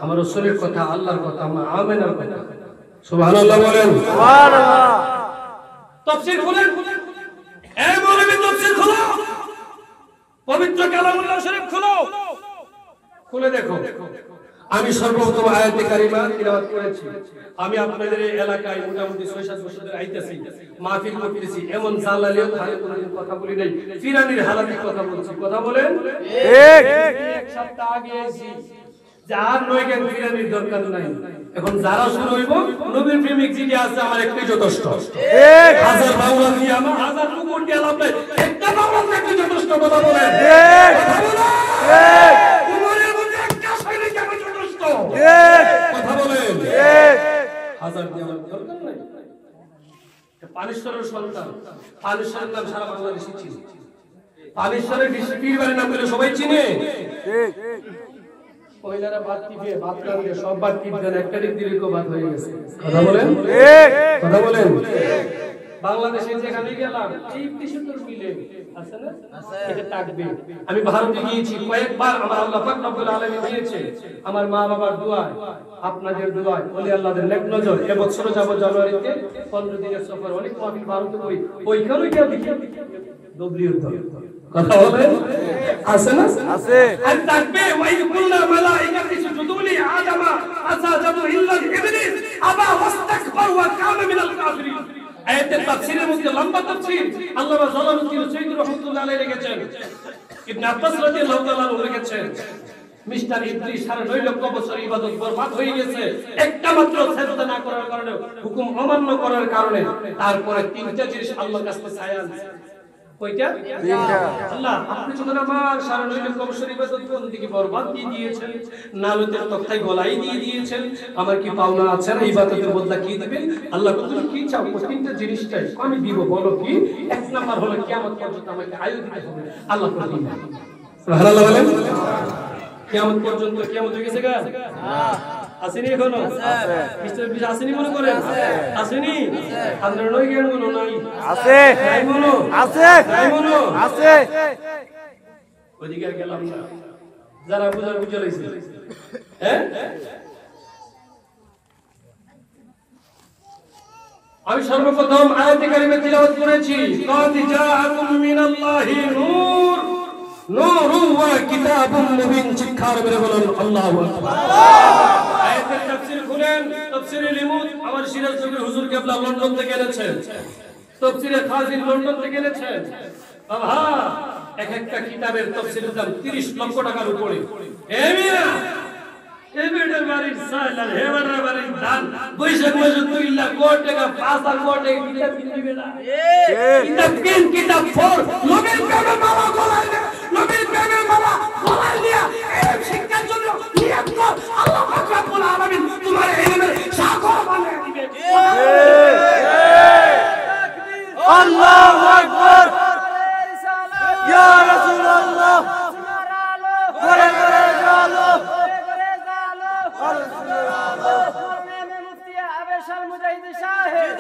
আমার রাসূলের কথা আল্লাহর কথা আমার আমিনার কথা সুবহানাল্লাহ বলেন সুবহানাল্লাহ তাফসীর খুলেন এই মৌলবী তাফসীর খোলো পবিত্র কালামুল্লাহ শরীফ খোলো খুলে দেখো আমি সর্বপ্রথম আয়াতে কারিমা তিলাওয়াত করেছি আমি আপনাদের এই এলাকায় মোটামুটি 6-7 বছর ধরে আইতাছি মাহফিল করতেছি এমন জালালিয়ত হালে কোনোদিন কথা বলি নাই ফিরানির হালাতের কথা বলছি কথা বলেন ঠিক এক সপ্তাহ আগে এসেছি যার নয়গান ফিরানির দরকার নাই এখন যারা শুরু হইব নবীর প্রেমিক যিনি আছে আমার একটাই যথেষ্ট ঠিক হাজার বাংলা দিয়ে আমার হাজার কুকুর দিয়ে লাভ নাই একটা বাংলা একটাই যথেষ্ট কথা বলেন ঠিক কথা বলেন ঠিক কুমারের মধ্যে একটা শৈলী কেমন যথেষ্ট ঠিক কথা বলেন ঠিক হাজার দিয়ে আমার দরকার নাই পানেশ্বরের সন্তান পানেশ্বরের নাম সারা বাংলাদেশে চিনে পানেশ্বরের পীর বাড়ির নাম বলে সবাই চিনে ঠিক মহিলারা ভাত টিপে ভাত রাঁধে সব ভাত টিপবেন একটা দিক দীর্ঘ ভাত হয়ে গেছে কথা বলেন ঠিক কথা বলেন বাংলাদেশে যেখানে গেলাম এই কৃষকের মিলে আছে না এটা থাকবে আমি ভারতে গিয়েছি কয়েকবার আমার আল্লাহ পাক রব্বুল আলামিন দিয়েছে আমার মা বাবার দোয়া আপনাদের দোয়া ওলি আল্লাহদের নেক নজর এবছর যাব জানুয়ারিতে 15 দিনের সফর অনেক মাহফিল ভারতে কই ওইখানেই গিয়ে দেখি ডব্লিউর কথা বলেন আছে না আছে আর থাকবে ওই কুল্লা মালাইকাতি সুজুদুলি আদামা আসাজাদু ইল্লা ইবলিস আবা ওয়াস্তাকবার ওয়া কানা মিনাল কাফিরিন আয়াতের তাফসীরের মধ্যে লম্বা তাফসীর আল্লামা জালালউদ্দিন সাইয়্যিদ রাহমাতুল্লাহ আলাইহি লিখেছেন ইবনে আব্বাস রাদিয়াল্লাহু তাআলা লিখেছেন মিস্টার ইদ্রিস 9.5 লক্ষ বছর ইবাদত বরবাদ হয়ে গেছে একটা মাত্র সিজদা না করার কারণে হুকুম অমান্য করার কারণে তারপরে তিনটা জিনিস আল্লাহর কাছে ছায়া কয়টা তিনটা আল্লাহ আপনি যখন আমার 9.5 লক্ষ বছর ইবাদত বন্দেগী বরবাদ দিয়ে দিয়েছেন নালতের তক্তায় গলাই দিয়ে দিয়েছেন আমার কি পাওনা আছে না ইবাদতের বদলা কি দিবেন আল্লাহ তুমি কি চাও তিনটা জিনিস চাই আমি দিব বলো কি এক নাম্বার হলো কিয়ামত পর্যন্ত আমাকে আয়ু দিতে হবে আল্লাহ বলেন সুবহানাল্লাহ বলেন কিয়ামত পর্যন্ত কিয়ামত হয়ে গেছে গা আসেনি এখনো মিস্টার বিশ আসেনি মনে করেন আসেনি আপনার নয় জ্ঞান মনে নাই আছে নাই মনে আছে নাই মনে আছে ওদিকে গেলাম না যারা বুঝার বুঝে লাইছে হ্যাঁ আমি সর্বপ্রথম আয়াতে কারিমা তিলাওয়াত করেছি কাদ জাআকুম মিনাল্লাহি নূর নূরু ওয়া কিতাবুম মুবিন শিক্ষার বেরে বলেন আল্লাহু আকবার আয়াতের তাফসীর খুলেন তাফসীরে লিমুদ আমার সিরাজ নবী হুজুর কেবলা লন্ডন থেকে এনেছেন তাফসীরে খাজিন লন্ডন থেকে এনেছেন বাবা এক একটা কিতাবের তাফসীরের দাম 30 লক্ষ টাকার উপরে এ মিয়া এবেডের বাড়ির সালাল হেবারের বাড়ির দান বৈশাখ মাসে 2 লাখ কোটি টাকা 5 কোটি টাকা কিতাব কিনবে না কিতাব কিন কিতাব ফর নবীর প্রেমের মালা গলায় দে নবীর প্রেমের মালা গলায় দিয়া এই শিক্ষার জন্য নিয়ত কর আল্লাহ পাক রব্বুল আলামিন তোমার ইলমের সাগর বানিয়ে দিবে আল্লাহু আকবার ইয়া রাসূলুল্লাহ করে করে জালো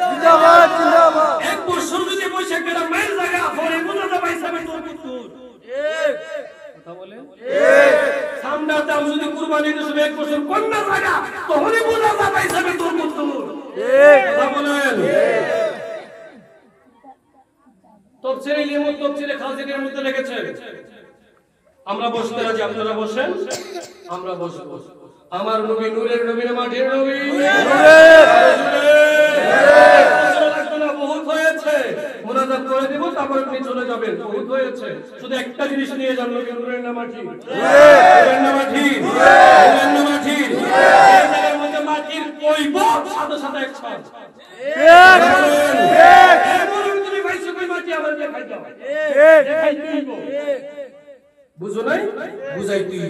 জিন্দাবাদ জিন্দাবাদ এক বছর যদি বৈশাখ মেলা মাইল জায়গা পরে বুঝাতে পাইছে আমি তোর পুত্র কথা বলেন সামনের দাম যদি কুরবানি দিতে এক বছর কন্যা জায়গা তখনই বুঝাতে পাইছে আমি তোর পুত্র কথা বলেন তাফসীরে লিমুদ তাফসীরে খাজিনের মধ্যে লিখেছে আমরা বসতে রাজি আপনারা বসেন আমরা বসবো আমার নবী নূরের নবী না মাটির নবী বহুত হয়েছে মুনাজাত করে দেব তারপর আপনি চলে যাবেন বহুত হয়েছে শুধু একটা জিনিস নিয়ে যান নবী নূরের না মাটি নূরের না মাটি নূরের না মাটি এই জায়গার মধ্যে মাটির কইব সাথে সাথে একসাথে তুমি ভাইছো কই মাটি আবার দেখাই দাও দেখাই দিব বুঝো নাই বুঝাই দিব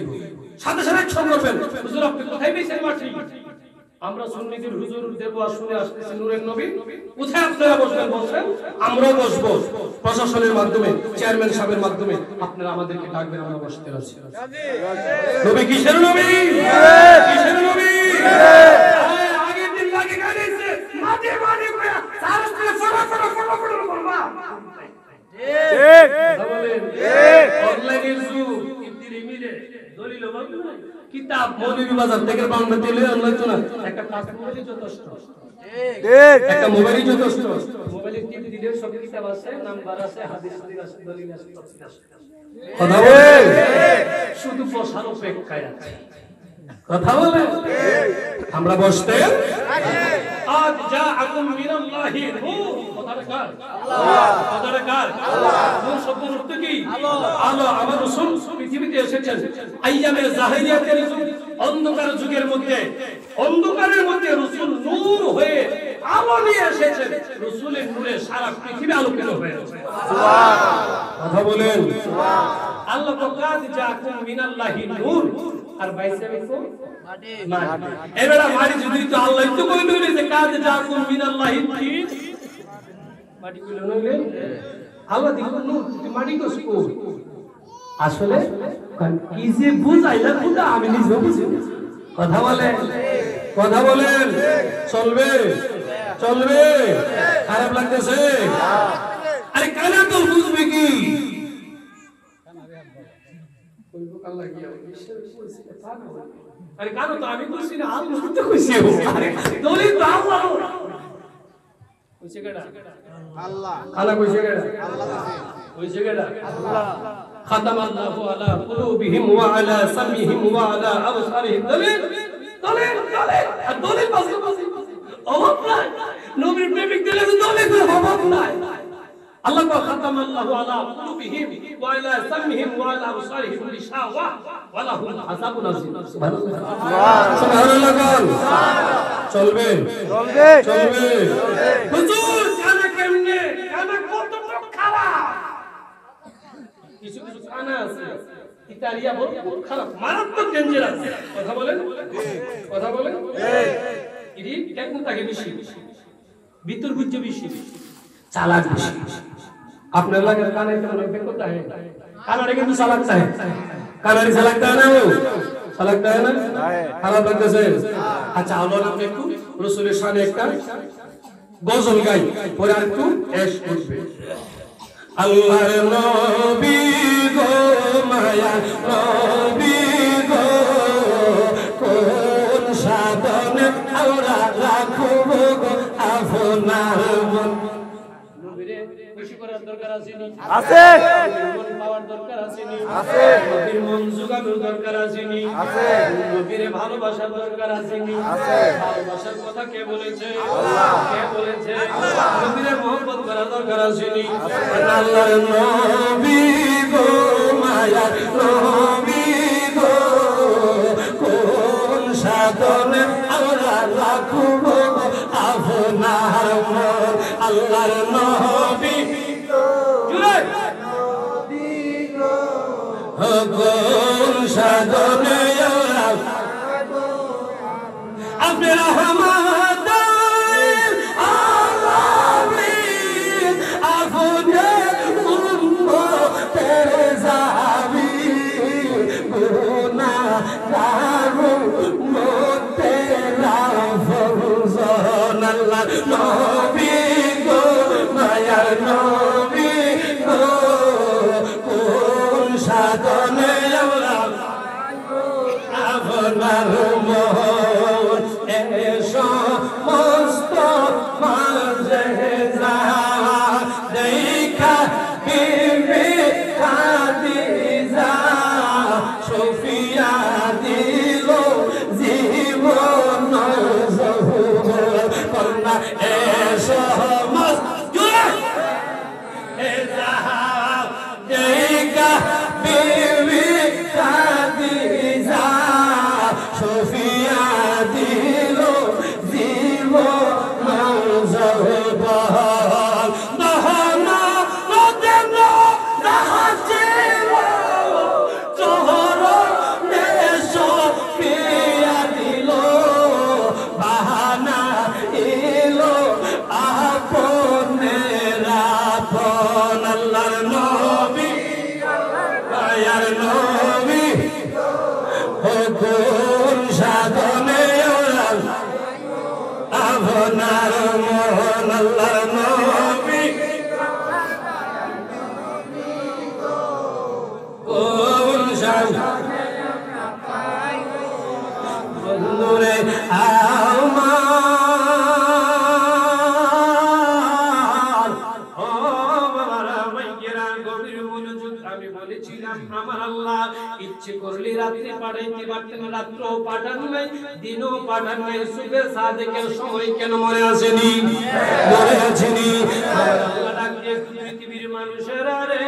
সাথে সাথে একশন করবেন হুজুর আপনি কোথায় পেয়েছেন মাটি আমরা সুন্নিদের হুজুর দেব আর শুনে আসতেছি নূরের নবী কোথায় আপনারা বসবেন বসেন আমরাও বসবো প্রশাসনের মাধ্যমে, চেয়ারম্যান সাহেবের মাধ্যমে আপনারা আমাদেরকে ডাকবেন, আমরা বসতে রাজি। নবী কিসের নবী? কিসের নবী? আগের দিন লাগে গাইছে মাঝে মাঝে করে সারা সারা ফটো ফটো ফটো ফটো করবা। ঠিক বলেন, ঠিক। অনলাইনের যুগ, ইবতিলি মিলে দলিল বলতো না, কিতাব মৌলভী বাজার থেকে বাংলা তেলে আনলো তো না, একটা টাচ মোবাইলই যথেষ্ট। ঠিক, একটা মোবাইলই যথেষ্ট। মোবাইলে টিপ দিলে সব কিতাব আছে, নাম্বার আছে, হাদিস আছে, দলিল আছে, তাফসীর আছে। কথা বলেন, শুধু বসার অপেক্ষায় আছে। কথা বলেন, আমরা বসতে আজ জাআকুম মিনাল্লাহি নূর। কথাটা কার? আল্লাহ। কথাটা কার? আল্লাহ। নূর শব্দের অর্থ কি? আল্লাহ। আল্লাহ। আমার রাসূল পৃথিবীতে এসেছেন আইয়ামে জাহিলিয়াতের যুগ, অন্ধকার যুগের মধ্যে, অন্ধকারের মধ্যে রাসূল নূর হয়ে আলো নিয়ে এসেছেন। রাসূলের নূরে সারা পৃথিবী আলোকিত হয়েছে। সুবহানাল্লাহ। কথা বলেন, সুবহানাল্লাহ। আল্লাহ কাদ জাআকুম মিনাল্লাহি নূর, আর বাইসে বাইসে মাটি। এবারে মাটি যদি তো আল্লাহ তো কইলো যে কাদ জাআকুম মিনাল্লাহি নূর, মাটি কইলো নইলে আল্লাহ দিলো নূর, তুই মাটি কইছ কো? আসলে কি যে বুঝাইলা খুদা আমি নিজে বুঝি। কথা বলেন, কথা বলেন, চলবে চলবে, খারাপ লাগতেছে? আরে কানা তো বুঝবে কি? আরে কানো তো আমি কইছি না, আল্লাহ তো কইছে। আরে দলিল তো আল্লাহ কইছে কেডা? আল্লাহ। আল্লাহ কইছে কেডা? আল্লাহ কইছে কেডা? আল্লাহ। খাতামাল্লাহু আলা কুলুবিহিম ওয়া আলা সামিহিম ওয়া আলা আবসারিহিম। দলিল দলিল দলিল, আর দলিল বাস্তব অভাব নাই। নবীর প্রেমিক দিলে দলিল অভাব নাই। আল্লাহ কো খাতামাল্লাহু আলা কুলুবিহিম ওয়া আলা সামিহিম ওয়া আলা আবসারিহিম গিশাওয়া ওয়া লাহুম আযাবুন আযীম। সুবহানাল্লাহ, সুবহানাল্লাহ। চলবে চলবে চলবে। হুজুর কানা কেমনে? কানা কতটা খারাপ? কিছু কিছু কানা আছে ইতালিয়া বহুত খারাপ, মারাত্মক ডেঞ্জারাস। কথা বলেন, কথা বলেন, ইনি কেমন থাকে বেশি, ভিতর গুজ্জ বেশি, চালাক বেশি। আপনার লাগার কানে কেমন বেকতা है, কানারে কিন্তু চালাকতা है, কানারে চালাকতা না, ও চালাকতা है না, খারাপ লাগতেছে। আচ্ছা আমরা আপনি একটু রাসূলের শানে একটা গজল গাই, পরে আর একটু এশ করবে। আল্লাহর নবী গো মায়া নবী গো, কোন সাধনে আমরা রাখব গো আপনার মন। নবীরে খুশি করার দরকার আছে নি? আছে। মন পাওয়ার দরকার আছে নি? আছে। নবীর মন জোগানোর দরকার আছে নি? আছে। নবীরে ভালোবাসার দরকার আছে নি? আছে। ভালোবাসার কথা কে বলেছে? আল্লাহ। কে বলেছে? আল্লাহ। নবীরে মহব্বত করার দরকার আছে নি? আছে। আল্লাহর নবী গো মায়া নবী গো, কোন সাধনে আমরা রাখব আপনার মন। আল্লাহর নবী জুড়ে নবী গো, কোন সাধনে আমরা আপনি রহমত আলামিন, আপনি উম্মতের জামি, গুনাহগার উম্মতের আফজল। আল্লাহর নবী গো মায়ার নবী গো, কোন সাধনে আমরা আপনার মন। এসো মস্ত মাঝে যা দেখা বিবি খাদিজা, সফিয়া দিল জীবন জহুর কন্যা। এসো মস্ত আল্লাহর নবী কোন শান বন্ধুরে আমার ও বাবারা ভাইয়েরা গভীর মনোযোগ আমি বলেছিলাম আমার আল্লাহ ইচ্ছে করলে রাত্রে পাঠাইতে পারতেন রাত্রও পাঠান নাই দিনও পাঠান নাই সুবে সাদেকের সময় কেন মনে আসেনি মনে আসেনি আমার আল্লাহ ডাকে পৃথিবীর মানুষেরা রে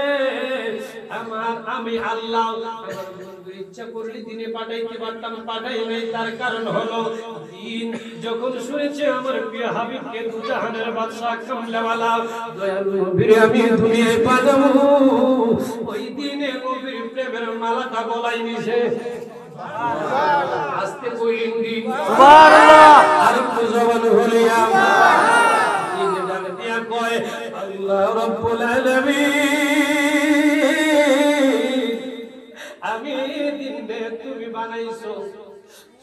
আমি আল্লাহ ইচ্ছা করলে দিনে পাঠাইতে পারতাম পাঠাই নাই তার কারণ হলো দিন যখন শুনেছে আমার প্রিয় হাবিবকে দুজাহানের বাদশা কামলাওয়ালা দয়ালু নবীর আমি দুনিয়ায় পাঠাবো ওই দিনে নবীর প্রেমের মালাটা গলায় নিছে আস্তে কইলেন দি সুবহানাল্লাহ আর একটু জবান হলে দিনে ডাকে দিয়া কয় আল্লাহ রাব্বুল আলামিন আমি দিনে তুমি বানাইছো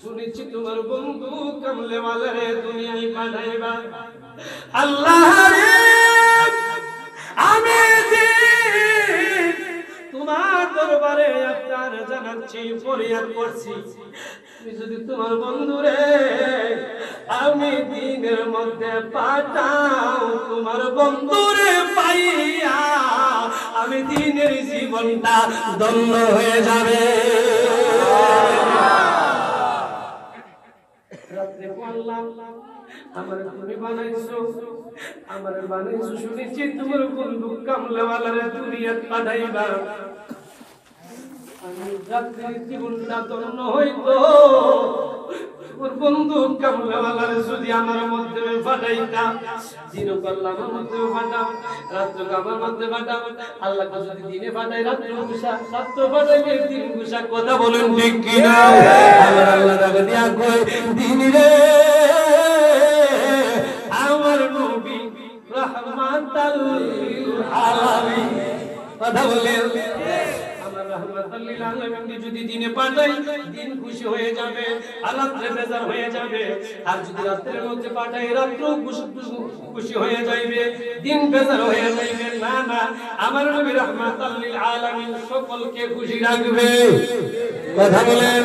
শুনেছি তোমার বন্ধু কামলেওয়ালা রে দুনিয়ায় পাঠাইবা আল্লাহ রে আমি তোমার দরবারে আপনার জানাচ্ছি ফরিয়াদ করছি তুমি যদি তোমার বন্ধু রে আমি দিনের মধ্যে পাঠাও তোমার বন্ধুরে পাইয়া আমি দিনের জীবনটা ধন্য হয়ে যাবে রাত্রে বললাম আমার তুমি বানাইছো শুনেছি তোমার বন্ধু কামলাওয়ালারে দুনিয়াত পাঠাইবা আমি রাত্রে জীবনটা ধন্য হইতো ওর বন্ধু কামলাওয়ালারে যদি আমার মধ্যে পাঠাইতাম দিন করলাম আমার মধ্যে পাঠাও রাত্র আমার মধ্যে পাঠাও আল্লাহকে যদি দিনে পাঠাই রাত্রে গুসা রাত্র পাঠাইলে দিন গুসা কথা বলেন ঠিক কিনা আমার আল্লাহ ডাকে দিয়া কই দিন রে আমার নবী রাহমাতাল লিল আলামিন কথা বলেন যদি দিনে পাঠাই দিন খুশি হয়ে যাবে আর রাত্রে বেজার হয়ে যাবে আর যদি রাত্রের মধ্যে পাঠাই রাত্র খুশি হয়ে যাবে দিন বেজার হয়ে যাবে না না আমার নবী রাহমাতাল লিল আলামিন সকলকে খুশি রাখবে কথা বলেন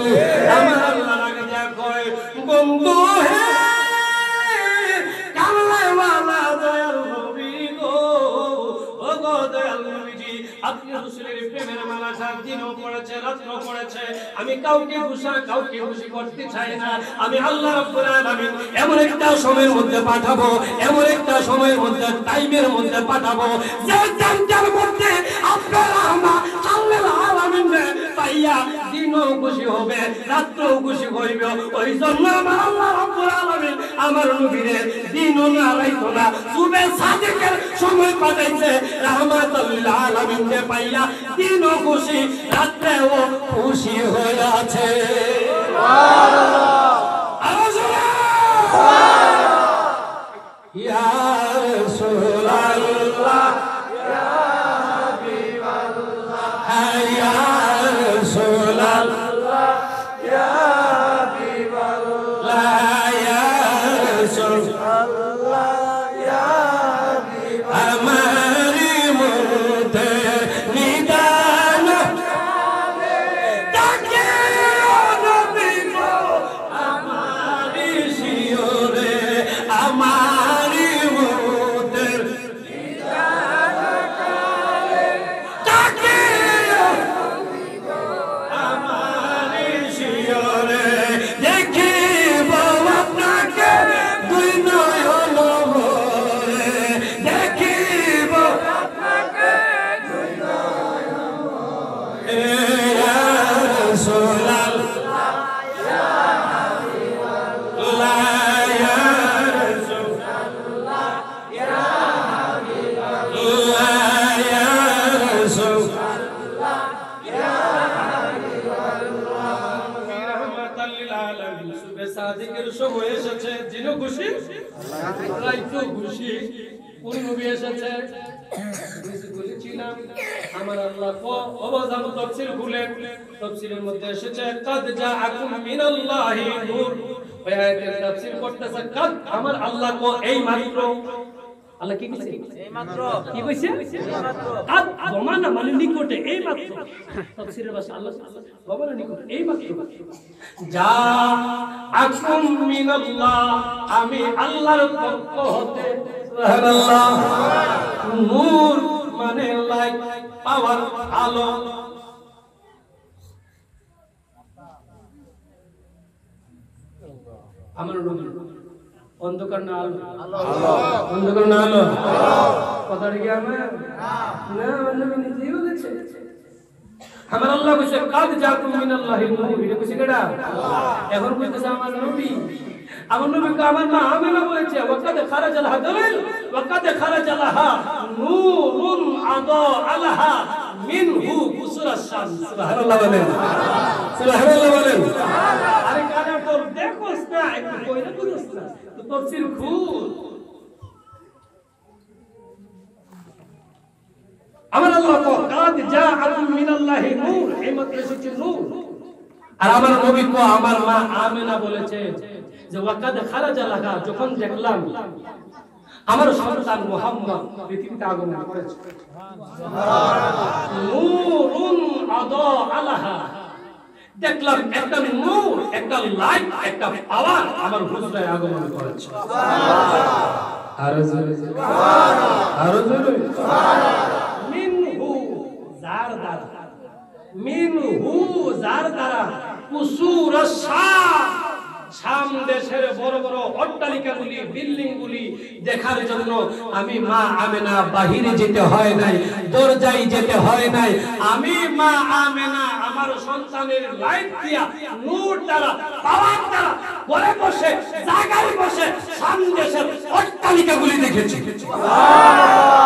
আমার আল্লাহ রাগে যা কয় বন্ধু হে কামলাওয়ালা দয়াল নবী গো ও গো দয়াল নবীজি আপনি রাসূলের প্রেমের মালাটা দিনও পড়েছে রাতও পড়েছে আমি কাউকে খুশি করতে চাই না আমি আল্লাহ রাব্বুল আলামিন এমন একটা সময়ের মধ্যে পাঠাবো এমন একটা সময়ের মধ্যে টাইমের মধ্যে পাঠাবো যে টাইমটার মধ্যে আপনারা আমরা আল্লাহ আলামিন পাইয়া দিনও খুশি হবে রাতও খুশি হইবে ওই জন্য আমার আল্লাহ রাব্বুল আলামিন আমার নবীরে দিনও না রাইতো না সুবে সাদেকের সময় পাঠাইছে রাহমাতুল লিল আলামিন পাইয়া দিনও খুশি রাত্রেও খুশি হয়ে আছে ইয়া রাসূলুল্লাহ ইয়া হাবিবাল্লাহ ইয়া রাসূলুল্লাহ ইয়া হাবিবাল্লাহ ইয়া রাসূলুল্লাহ ইয়া হাবিবাল্লাহ সাদিকের সময় এসেছে যিনি খুশি রাইতো খুশি কোন নবী এসেছে বলেছিলাম আমার আল্লাহ অবধান তাফসীর খুলেন তাফসীরের মধ্যে এসেছে কাদ জাআকুম মিনাল্লাহি নূর ওই আয়াতের তাফসীর করতেছে কাদ আমার আল্লাহ কো এই মাত্র আল্লাহ কি কইছে এইমাত্র কি কইছে এইমাত্র কাদ জমানা মানে নিকটে এইমাত্র তাফসীরের ভাষা আল্লাহ জমানা নিকটে এইমাত্র যা আকুম মিনাল্লাহ আমি আল্লাহর পক্ষ হতে সুবহানাল্লাহ নূর মানে লাইট পাওয়ার আলো আমার নবী অন্ধকার না আলো অন্ধকার না আলো কথাটা কি আমার না নবী নিজেই বলেছে আমার আল্লাহ কইছে কাদ জাকুম মিনাল্লাহি নূর এটা কইছে কেডা এখন কইতেছে আমার নবী আমার নবী আমার মা আমেনা বলেছে ওয়াকাদ খারাজাল হাদাল ওয়াকাদ খারাজালাহা নূরুন আদা আলাহা মিনহু কুসুরাশ শামস সুবহানাল্লাহ বলেন সুবহানাল্লাহ বলেন আরে কানা তোর দেখোস না একটু কইরা বুঝছ না তো তাফসীর খুব আমার আল্লাহ কো কাদ জাআকুম মিনাল্লাহি নূর এই মাত্র এসেছে নূর আর আমার নবী কো আমার মা আমেনা বলেছে যে ওয়াকাদ খারাজা লাগা যখন দেখলাম আমার সন্তান মুহাম্মদ পৃথিবীতে আগমন করেছে সুবহানাল্লাহ নূরুন আদা আলাহা দেখলাম একটা নূর একটা লাইট একটা পাওয়ার আমার হুজুরে আগমন করেছে সুবহানাল্লাহ আর জোরে সুবহানাল্লাহ আর জোরে সুবহানাল্লাহ মিনহু জার দ্বারা মিনহু জার দ্বারা কুসুরাশ শাম শাম দেশের বড় বড় অট্টালিকাগুলি বিল্ডিংগুলি দেখার জন্য আমি মা আমেনা বাহিরে যেতে হয় নাই দরজায় যেতে হয় নাই আমি মা আমেনা আমার সন্তানের লাইট দিয়া নূর দ্বারা পাওয়ার দ্বারা ঘরে বসে জায়গায় বসে শাম দেশের অট্টালিকাগুলি দেখেছি সুবহানাল্লাহ